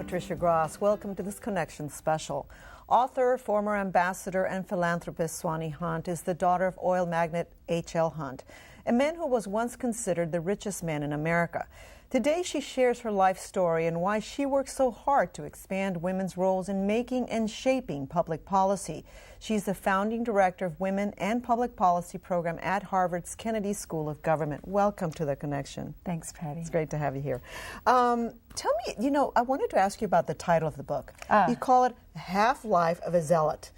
Patrica Gras. Welcome to this Connection special. Author, former ambassador, and philanthropist Swanee Hunt is the daughter of oil magnate H.L. Hunt, a man who was once considered the richest man in America. Today she shares her life story and why she works so hard to expand women's roles in making and shaping public policy. She's the founding director of Women and Public Policy program at Harvard's Kennedy School of Government. Welcome to The Connection. Thanks, Patty. It's great to have you here. Tell me, I wanted to ask you about the title of the book. You call it Half-Life of a Zealot.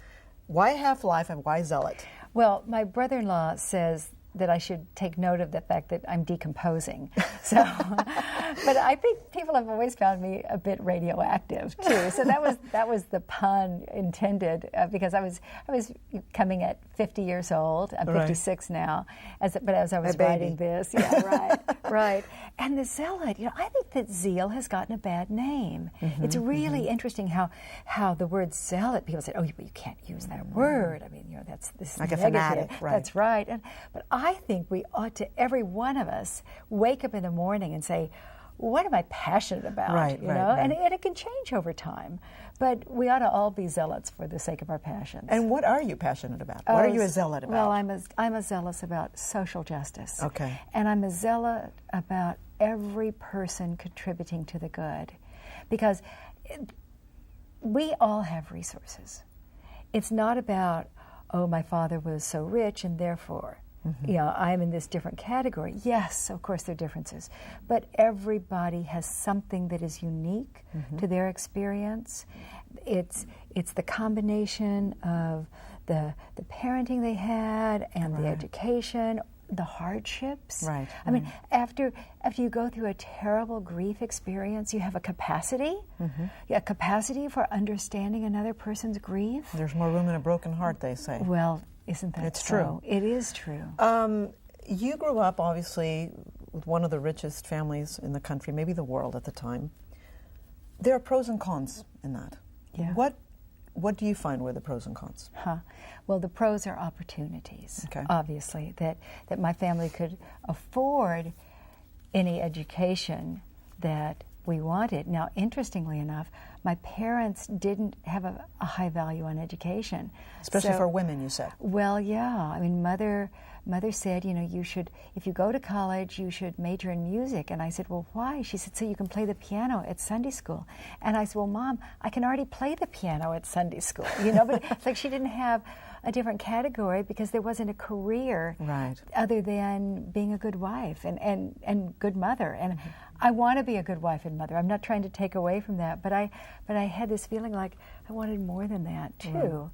Why Half-Life and why Zealot? Well, my brother-in-law says that I should take note of the fact that I'm decomposing. So, but I think people have always found me a bit radioactive too. So that was the pun intended because I was coming at 50 years old. I'm 56 now. But as I was writing this, right. And the Zealot, I think that zeal has gotten a bad name. It's really interesting how the word zealot, people say, oh, you can't use that word. I mean, that's this like negative. A fanatic, right? That's right. But I think we ought to, every one of us, wake up in the morning and say, what am I passionate about? Right. And it can change over time. But we ought to all be zealots for the sake of our passions. And what are you passionate about? What are you a zealot about? Well, I'm a zealous about social justice. Okay. And I'm a zealot about every person contributing to the good. Because we all have resources. It's not about, oh, my father was so rich and therefore I'm in this different category. Yes, of course there are differences, but everybody has something that is unique to their experience. It's the combination of the parenting they had and the education, the hardships. Right. I mean, after you go through a terrible grief experience, you have a capacity, a capacity for understanding another person's grief. There's more room in a broken heart, they say. Well, isn't that it's so? true? It is true. You grew up, obviously, with one of the richest families in the country, maybe the world at the time. There are pros and cons in that. Yeah. What do you find were the pros and cons? Well, the pros are opportunities, Okay. obviously, that my family could afford any education that we wanted. Now, interestingly enough, my parents didn't have a high value on education. Especially for women, you said. Well, yeah. I mean, mother said, you should, if you go to college, you should major in music. And I said, well, why? She said, so you can play the piano at Sunday school. And I said, well, Mom, I can already play the piano at Sunday school. But it's like she didn't have a different category because there wasn't a career other than being a good wife and good mother. And I want to be a good wife and mother. I'm not trying to take away from that, but I had this feeling like I wanted more than that too.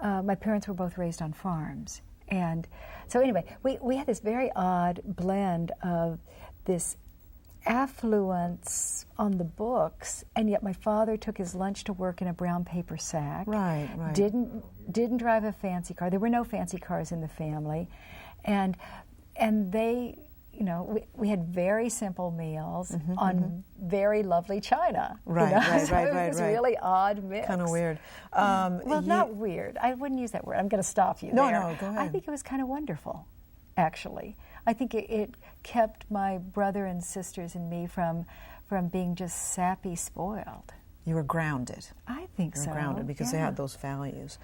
My parents were both raised on farms. And so anyway, we had this very odd blend of this affluence on the books, and yet my father took his lunch to work in a brown paper sack. Right. Didn't drive a fancy car. There were no fancy cars in the family, and they, we had very simple meals on very lovely china. Right. It was really odd mix. Kind of weird. Well, not weird. I wouldn't use that word. I'm going to stop you there. No, go ahead. I think it was kind of wonderful, actually. I think it kept my brother and sisters and me from being just sappy spoiled. You were grounded. I think so. You were grounded because they had those values.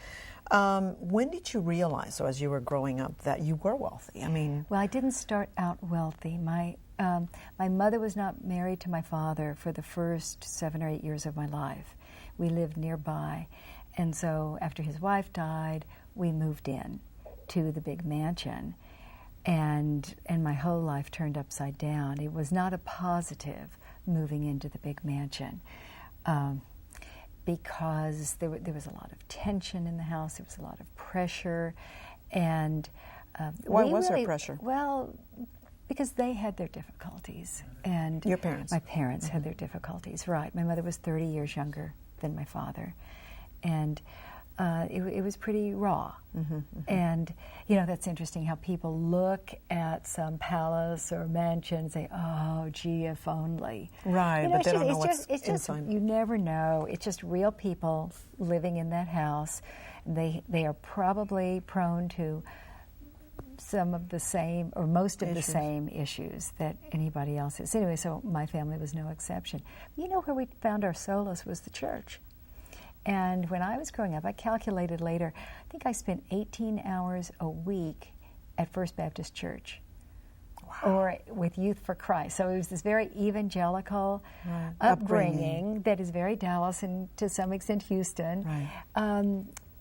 When did you realize, so as you were growing up, that you were wealthy? I mean, well, I didn't start out wealthy. My mother was not married to my father for the first 7 or 8 years of my life. We lived nearby, and so after his wife died, we moved in to the big mansion, and my whole life turned upside down. It was not a positive moving into the big mansion. Because there was a lot of tension in the house, there was a lot of pressure, and why was there pressure? Well, because they had their difficulties, and your parents. My parents had their difficulties. Right, my mother was 30 years younger than my father, and it was pretty raw. And that's interesting how people look at some palace or mansion and say, oh, gee, if only. Right, but they don't know what's it's just, inside. You never know. It's just real people living in that house. They are probably prone to some of the same, or most of the same issues that anybody else is. Anyway, so my family was no exception. You know, where we found our solace was the church. And when I was growing up, I calculated later, I think I spent 18 hours a week at First Baptist Church. Wow. Or with Youth for Christ. So it was this very evangelical upbringing that is very Dallas and to some extent Houston. Right.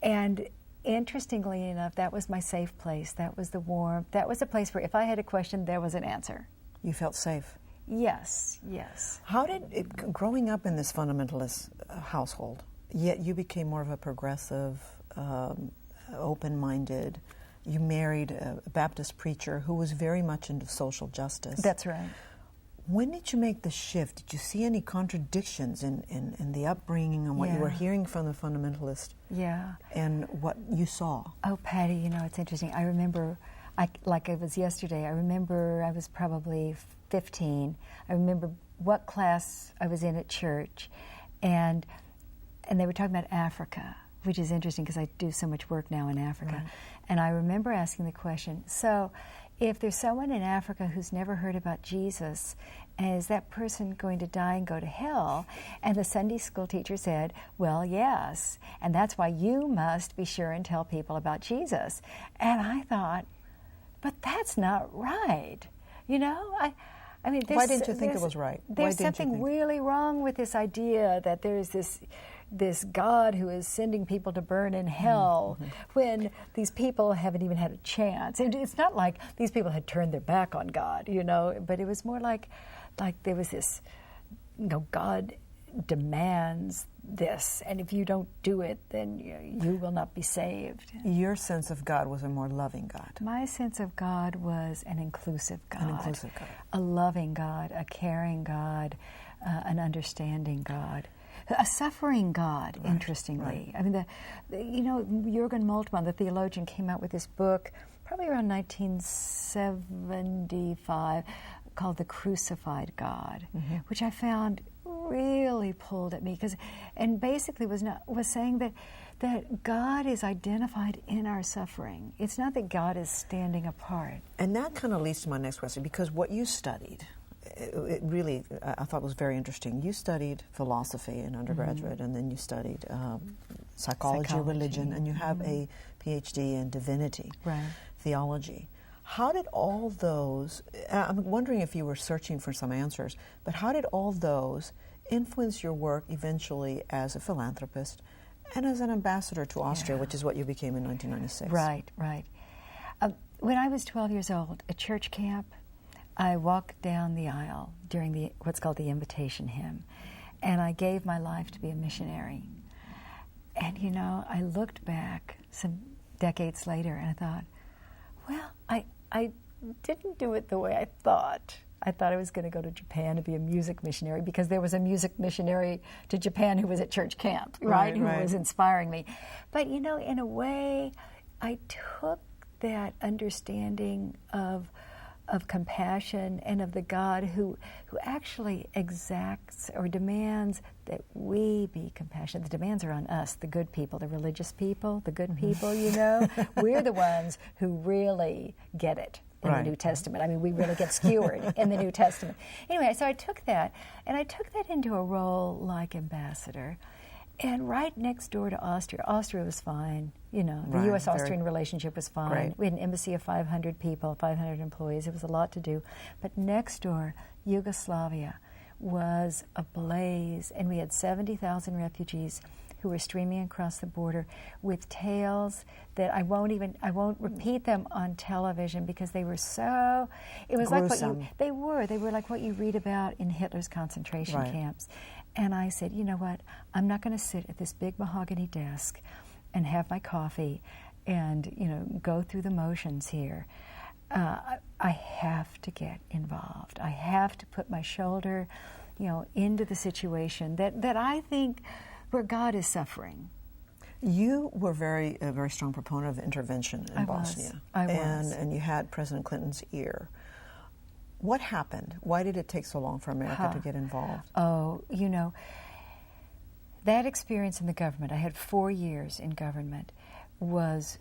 And interestingly enough, that was my safe place. That was the warmth. That was a place where if I had a question, there was an answer. You felt safe? Yes, yes. How did it, growing up in this fundamentalist household, yet you became more of a progressive, open-minded, you married a Baptist preacher who was very much into social justice. That's right. When did you make the shift? Did you see any contradictions in the upbringing and what you were hearing from the fundamentalist? Yeah. And what you saw? Oh, Patty, you know, it's interesting. I remember, like it was yesterday, I remember I was probably 15. I remember what class I was in at church, and they were talking about Africa, which is interesting because I do so much work now in Africa. Right. And I remember asking the question, so if there's someone in Africa who's never heard about Jesus, is that person going to die and go to hell? And the Sunday school teacher said, well, yes, and that's why you must be sure and tell people about Jesus. And I thought, but that's not right. You know, I mean, why didn't you think it was right? There's something really wrong with this idea that there's this God who is sending people to burn in hell when these people haven't even had a chance. And it's not like these people had turned their back on God, you know, but it was more like there was this, you know, God demands this, and if you don't do it, then you will not be saved. Your sense of God was a more loving God. My sense of God was an inclusive God. An inclusive God. A loving God, a caring God, an understanding God. A suffering God, right, interestingly. Right. I mean, you know, Jürgen Moltmann, the theologian, came out with this book probably around 1975 called The Crucified God, which I found really pulled at me, and basically was saying that God is identified in our suffering. It's not that God is standing apart. And that kind of leads to my next question, because what you studied, it really, I thought was very interesting. You studied philosophy in undergraduate, and then you studied psychology, religion, and you have a PhD in divinity, theology. How did all those, I'm wondering if you were searching for some answers, but how did all those influence your work eventually as a philanthropist and as an ambassador to Austria, which is what you became in 1996? Right, right. When I was 12 years old, at church camp, I walked down the aisle during what's called the invitation hymn, and I gave my life to be a missionary. And, you know, I looked back some decades later and I thought, well, I didn't do it the way I thought. I thought I was going to go to Japan to be a music missionary because there was a music missionary to Japan who was at church camp, right? Who was inspiring me. But, you know, in a way, I took that understanding of compassion and of the God who actually exacts or demands that we be compassionate. The demands are on us, the good people, the religious people, the good people, you know. We're the ones who really get it in the New Testament. I mean, we really get skewered in the New Testament. Anyway, so I took that, and I took that into a role like ambassador. And right next door to Austria was fine. You know, the U.S.-Austrian relationship was fine. Great. We had an embassy of 500 people, 500 employees. It was a lot to do. But next door, Yugoslavia was ablaze, and we had 70,000 refugees who were streaming across the border with tales that I won't repeat them on television because they were so, it was gruesome. Like they were like what you read about in Hitler's concentration camps. And I said, you know what, I'm not going to sit at this big mahogany desk and have my coffee and, you know, go through the motions here. I have to get involved. I have to put my shoulder, you know, into the situation that I think where God is suffering. You were a very strong proponent of intervention in Bosnia. I was. And you had President Clinton's ear. What happened? Why did it take so long for America to get involved? Oh, you know, that experience in the government, I had 4 years in government, was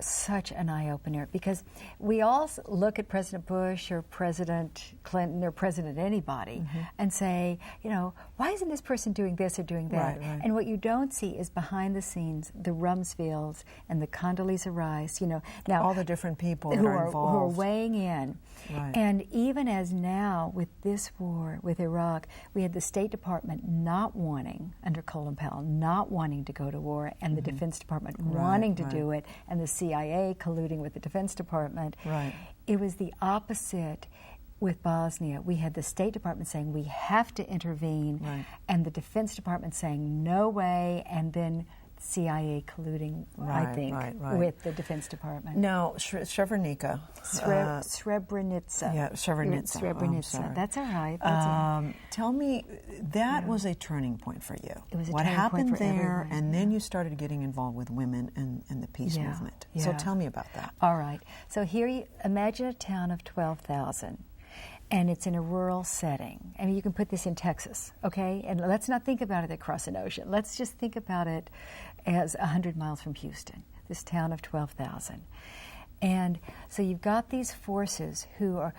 such an eye-opener, because we all look at President Bush or President Clinton or President anybody and say, you know, why isn't this person doing this or doing that? Right. And what you don't see is behind the scenes, the Rumsfelds and the Condoleezza Rice, you know, now all the different people who that are involved, who are weighing in. Right. And even as now with this war with Iraq, we had the State Department not wanting, under Colin Powell, not wanting to go to war, and the Defense Department wanting to do it, and the CIA colluding with the Defense Department. Right. It was the opposite with Bosnia. We had the State Department saying we have to intervene, and the Defense Department saying no way, and then CIA colluding, I think, with the Defense Department. Now, Srebrenica. Srebrenica. Yeah, Srebrenica. Srebrenica. Oh, that's all right. Tell me, that was a turning point for you. It was a what turning happened point for there, everyone. and then you started getting involved with women and the peace movement. So tell me about that. All right. So here, imagine a town of 12,000. And it's in a rural setting. I mean, you can put this in Texas, okay? And let's not think about it across an ocean. Let's just think about it as 100 miles from Houston, this town of 12,000. And so you've got these forces who are,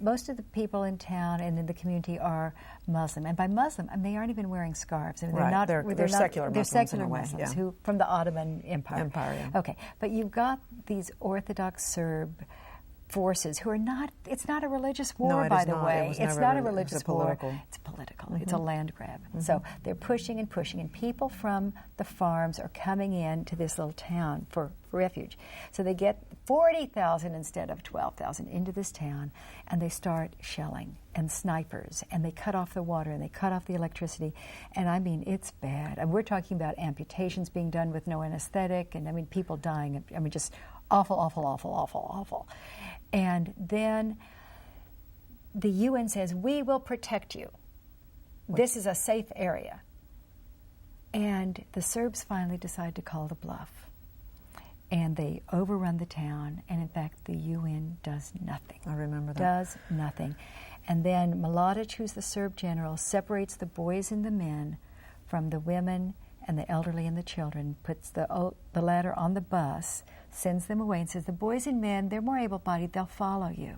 most of the people in town and in the community are Muslim. And by Muslim, I mean, they aren't even wearing scarves. I mean, they're not, they're secular Muslims. They're secular in a way, Muslims who, from the Ottoman Empire. Okay, but you've got these Orthodox Serb forces who are not, it's not a religious war, by the way. It's not a religious war. It's political. It's a land grab. So they're pushing, and people from the farms are coming in to this little town for refuge. So they get 40,000 instead of 12,000 into this town, and they start shelling and snipers, and they cut off the water, and they cut off the electricity, and I mean, it's bad. And we're talking about amputations being done with no anesthetic, and I mean, people dying. I mean, just awful, awful, awful, awful, awful. And then the UN says, we will protect you. This is a safe area. And the Serbs finally decide to call the bluff. And they overrun the town, and in fact, the UN does nothing. I remember that. Does nothing. And then Mladic, who's the Serb general, separates the boys and the men from the women and the elderly and the children, puts the latter on the bus, sends them away, and says, the boys and men, they're more able-bodied, they'll follow you.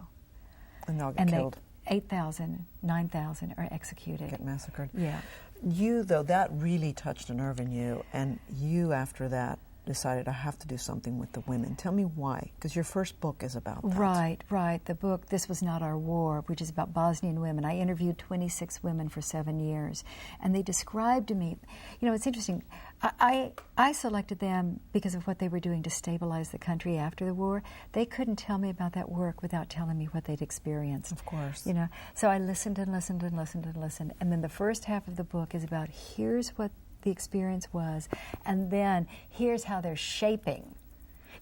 And they'll get killed. 8,000, 9,000 are executed. Get massacred. Yeah. You, though, that really touched a nerve in you, and you, after that, decided I have to do something with the women. Tell me why, because your first book is about that. Right. The book, This Was Not Our War, which is about Bosnian women. I interviewed 26 women for 7 years, and they described to me, you know, it's interesting, I selected them because of what they were doing to stabilize the country after the war. They couldn't tell me about that work without telling me what they'd experienced. Of course. You know, so I listened and listened and listened and listened, and then the first half of the book is about here's what the experience was, and then here's how they're shaping.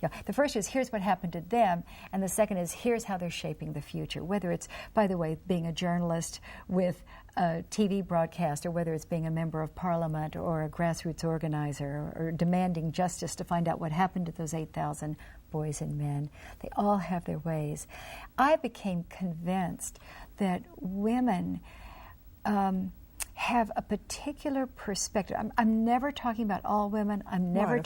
You know, the first is here's what happened to them, and the second is here's how they're shaping the future. Whether it's, by the way, being a journalist with a TV broadcast, or whether it's being a member of parliament or a grassroots organizer, or demanding justice to find out what happened to those 8,000 boys and men. They all have their ways. I became convinced that women have a particular perspective. I'm never talking about all women. I'm never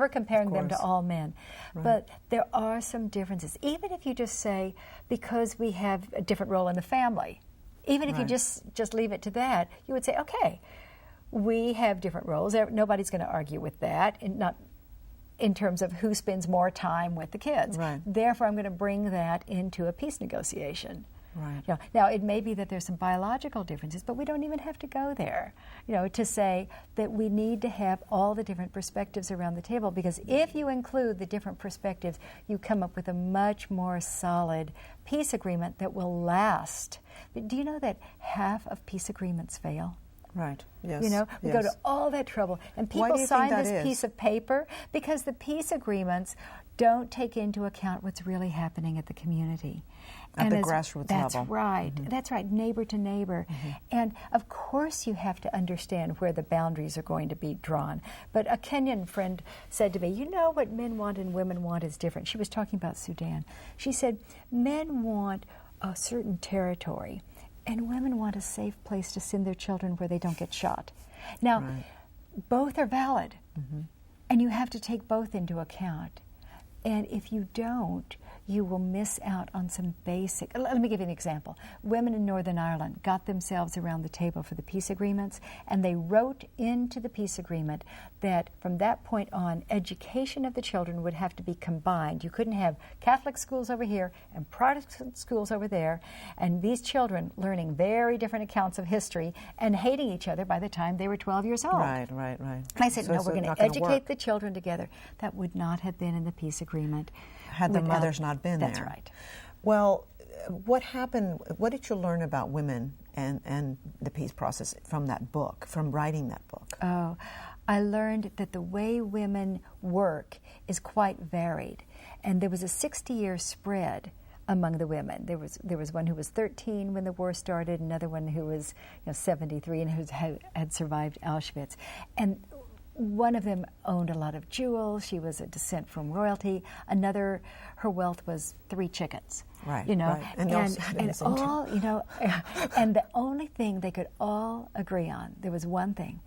comparing them to all men. Right. But there are some differences. Even if you just say, because we have a different role in the family, even if you just leave it to that, you would say, okay, we have different roles. Nobody's going to argue with that, and not in terms of who spends more time with the kids. Right. Therefore, I'm going to bring that into a peace negotiation. Right. You know, now, it may be that there's some biological differences, but we don't even have to go there, you know, to say that we need to have all the different perspectives around the table, because if you include the different perspectives, you come up with a much more solid peace agreement that will last. But do you know that half of peace agreements fail? Right. Yes. You know, we go to all that trouble, and people sign this piece of paper because the peace agreements don't take into account what's really happening at the community. At the grassroots level. That's right. Mm-hmm. That's right, neighbor to neighbor. Mm-hmm. And of course you have to understand where the boundaries are going to be drawn. But a Kenyan friend said to me, you know what men want and women want is different. She was talking about Sudan. She said, men want a certain territory, and women want a safe place to send their children where they don't get shot. Now, both are valid, and you have to take both into account. And if you don't, you will miss out on some basic. Let me give you an example. Women in Northern Ireland got themselves around the table for the peace agreements, and they wrote into the peace agreement that from that point on, education of the children would have to be combined. You couldn't have Catholic schools over here and Protestant schools over there, and these children learning very different accounts of history and hating each other by the time they were 12 years old. Right. And I said, no, we're going to educate the children together. That would not have been in the peace agreement. Had the mothers not been there. That's right. Well, what happened, what did you learn about women and the peace process from that book, from writing that book? Oh, I learned that the way women work is quite varied. And there was a 60-year spread among the women. There was one who was 13 when the war started, another one who was 73 and who had survived Auschwitz. And one of them owned a lot of jewels. She was a descent from royalty. Another, her wealth was 3 chickens. Right. You know, right. And all, you know, and the only thing they could all agree on, there was one thing,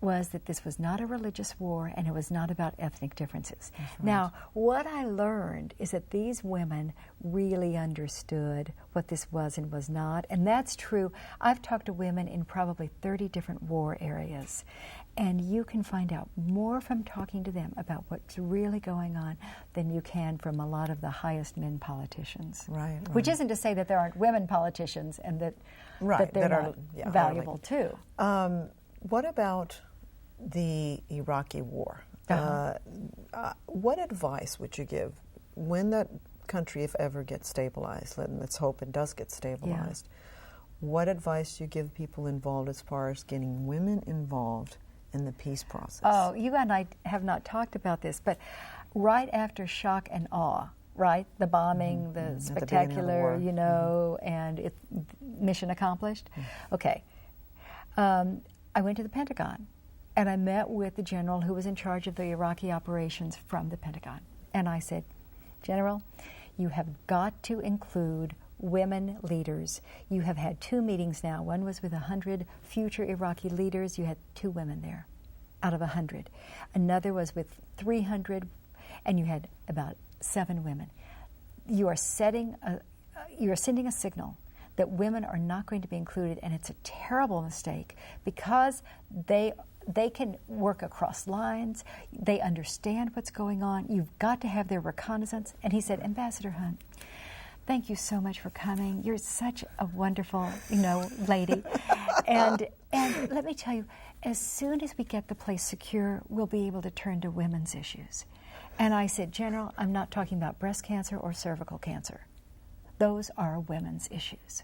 was that this was not a religious war and it was not about ethnic differences. Right. Now, what I learned is that these women really understood what this was and was not, and that's true. I've talked to women in probably 30 different war areas, and you can find out more from talking to them about what's really going on than you can from a lot of the highest men politicians. Right. Which isn't to say that there aren't women politicians and that they're not valuable too. What about the Iraqi war? What advice would you give when that country, if ever, gets stabilized? Let's hope it does get stabilized. Yeah. What advice do you give people involved as far as getting women involved in the peace process? Oh, you and I have not talked about this, but right after shock and awe, right? The bombing, the spectacular, the you know, and mission accomplished. Okay. I went to the Pentagon, and I met with the general who was in charge of the Iraqi operations from the Pentagon. And I said, General, you have got to include women leaders. You have had 2 meetings now. One was with 100 future Iraqi leaders. You had 2 women there out of 100. Another was with 300, and you had about 7 women. You are sending a signal that women are not going to be included, and it's a terrible mistake because they can work across lines. They understand what's going on. You've got to have their reconnaissance. And he said, Ambassador Hunt, thank you so much for coming. You're such a wonderful, lady. and let me tell you, as soon as we get the place secure, we'll be able to turn to women's issues. And I said, General, I'm not talking about breast cancer or cervical cancer. Those are women's issues,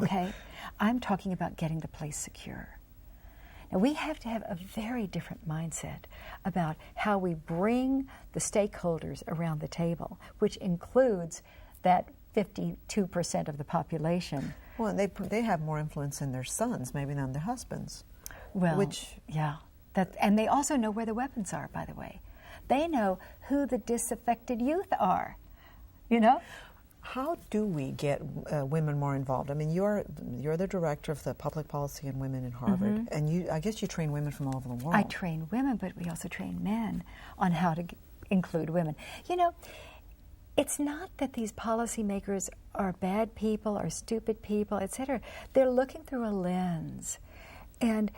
okay? I'm talking about getting the place secure. Now, we have to have a very different mindset about how we bring the stakeholders around the table, which includes that 52% of the population. Well, they have more influence in their sons, maybe, than their husbands. Well, yeah. And they also know where the weapons are, by the way. They know who the disaffected youth are, How do we get women more involved? I mean, you're the director of the public policy and women in Harvard, and I guess you train women from all over the world. I train women, but we also train men on how to include women. It's not that these policymakers are bad people or stupid people, etc. They're looking through a lens, and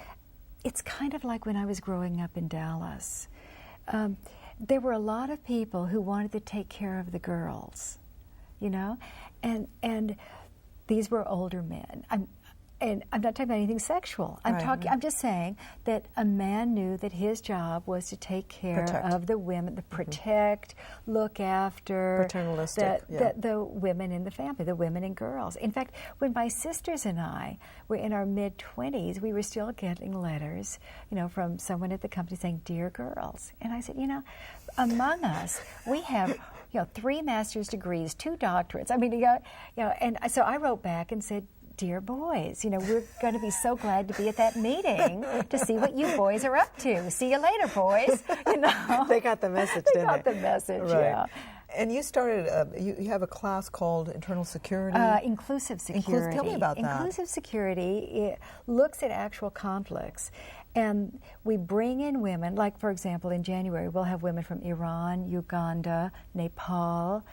it's kind of like when I was growing up in Dallas. There were a lot of people who wanted to take care of the girls. And these were older men. And I'm not talking about anything sexual. I'm just saying that a man knew that his job was to take care of the women, to protect, look after paternalistic, the women in the family, the women and girls. In fact, when my sisters and I were in our mid-20s, we were still getting letters, from someone at the company saying, "Dear girls." And I said, among us, we have 3 master's degrees, 2 doctorates. I mean, and so I wrote back and said, "Dear boys, we're going to be so glad to be at that meeting to see what you boys are up to. See you later, boys." They got the message, didn't they? They got the message, right. Yeah. And you started, you have a class called Internal Security? Inclusive Security. Tell me about that. Inclusive Security, it looks at actual conflicts And we bring in women, like for example in January we'll have women from Iran, Uganda, Nepal,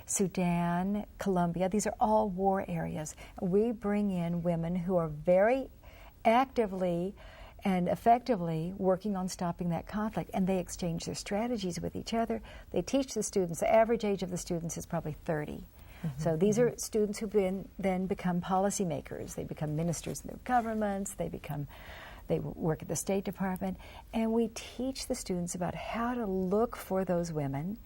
Sudan, Colombia. These are all war areas. We bring in women who are very actively and effectively working on stopping that conflict, and they exchange their strategies with each other. They teach the students. The average age of the students is probably 30. So these are students who then become policymakers. They become ministers in their governments. They work at the State Department, and we teach the students about how to look for those women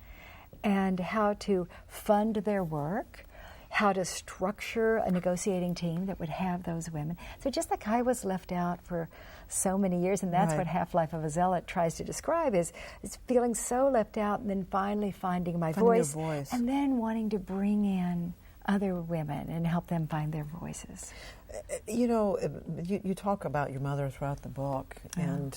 and how to fund their work, how to structure a negotiating team that would have those women. So just like I was left out for so many years, and that's what Half-Life of a Zealot tries to describe, is feeling so left out and then finally finding my voice, and then wanting to bring in other women and help them find their voices. You know, you talk about your mother throughout the book, and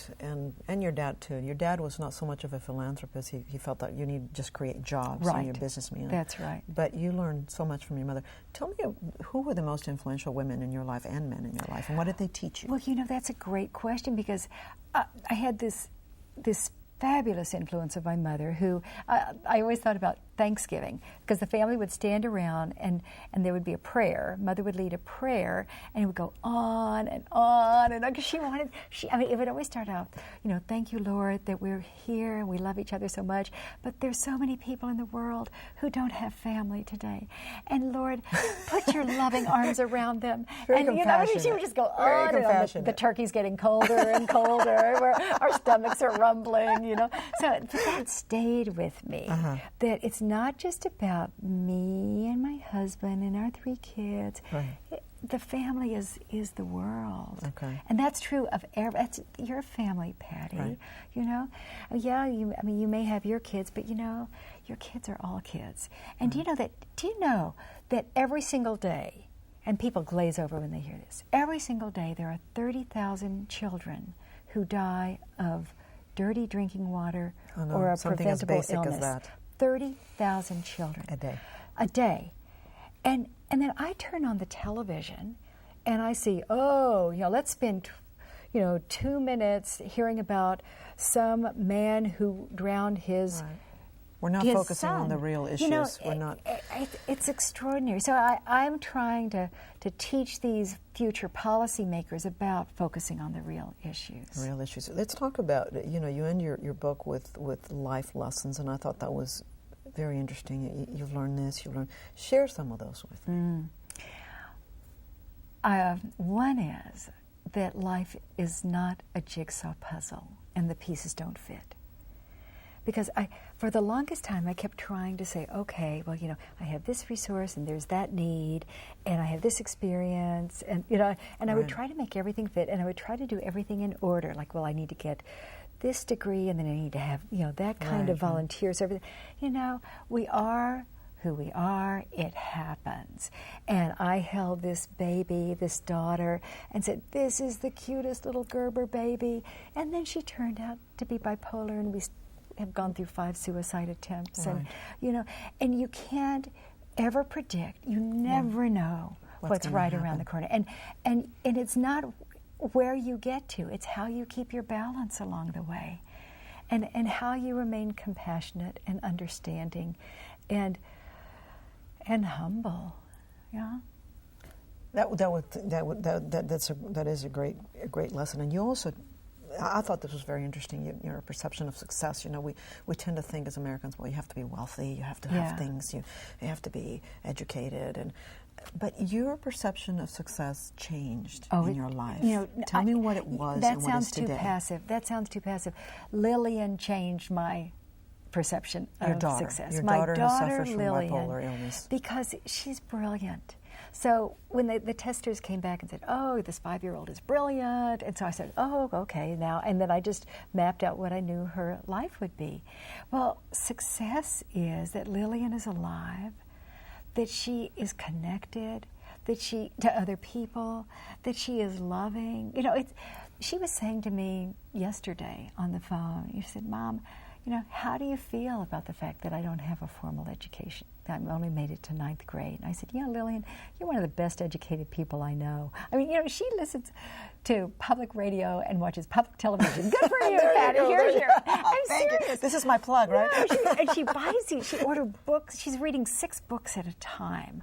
your dad too. Your dad was not so much of a philanthropist. He felt that you need to just create jobs and you're a businessman. That's right. But you learned so much from your mother. Tell me, who were the most influential women in your life and men in your life, and what did they teach you? Well, you know, that's a great question, because I had this fabulous influence of my mother, who I always thought about Thanksgiving, because the family would stand around and there would be a prayer. Mother would lead a prayer, and it would go on and on and on, because it would always start out, you know, thank you, Lord, that we're here and we love each other so much, but there's so many people in the world who don't have family today. And Lord, put your loving arms around them. Very and compassionate. you know, she would just go on and on. The turkey's getting colder and colder, our stomachs are rumbling, you know. So that stayed with me, that it's not just about me and my husband and our 3 kids. The family is the world. And that's true of that's your family, Patty. You know, you may have your kids, but you know, your kids are all kids. And do you know that every single day, and people glaze over when they hear this, every single day there are 30,000 children who die of dirty drinking water or a preventable illness. 30,000 children a day. And then I turn on the television and I see, let's spend 2 minutes hearing about some man who drowned his We're not focusing on the real issues. You know, We're not. It's extraordinary. So I'm trying to teach these future policymakers about focusing on the real issues. Real issues. Let's talk about, you end your book with life lessons, and I thought that was very interesting. You've learned this, share some of those with me. One is that life is not a jigsaw puzzle and the pieces don't fit. Because for the longest time, I kept trying to say, okay, well, I have this resource and there's that need, and I have this experience, and I would try to make everything fit, and I would try to do everything in order. Like, well, I need to get this degree, and then I need to have, that kind of volunteer service. We are who we are. It happens. And I held this baby, this daughter, and said, this is the cutest little Gerber baby. And then she turned out to be bipolar, and we have gone through 5 suicide attempts, and and you can't ever predict. You never know what's right around the corner, and it's not where you get to. It's how you keep your balance along the way, and how you remain compassionate and understanding, and humble. Yeah. That is a great lesson, and you also. I thought this was very interesting. Your perception of success. We tend to think as Americans, well, you have to be wealthy, you have to have things, you have to be educated, but your perception of success changed in your life. Tell me what it was and what it is today. That sounds too passive. Lillian changed my perception of success. My daughter suffers from Lillian, bipolar illness. Because she's brilliant. So when the testers came back and said, oh, this 5-year-old is brilliant, and so I said, oh, okay, now, and then I just mapped out what I knew her life would be. Well, success is that Lillian is alive, that she is connected, to other people, that she is loving. She was saying to me yesterday on the phone, she said, Mom, how do you feel about the fact that I don't have a formal education? I only made it to 9th grade. And I said, Lillian, you're one of the best educated people I know. I mean, she listens to public radio and watches public television. Good for you, Patty. Here's your. I'm serious. This is my plug, right? And she buys these. She ordered books. She's reading 6 books at a time.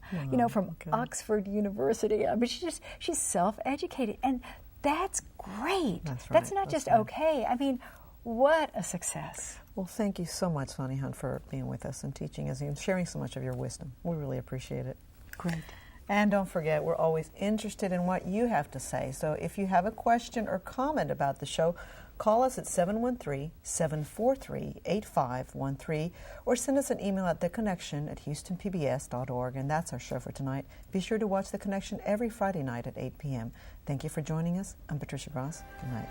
From Oxford University. I mean, she's self-educated, and that's great. That's right. That's not just okay. I mean, what a success. Well, thank you so much, Swanee Hunt, for being with us and teaching us and sharing so much of your wisdom. We really appreciate it. Great. And don't forget, we're always interested in what you have to say. So if you have a question or comment about the show, call us at 713-743-8513 or send us an email at theconnection@houstonpbs.org. And that's our show for tonight. Be sure to watch The Connection every Friday night at 8 p.m. Thank you for joining us. I'm Patricia Gras. Good night.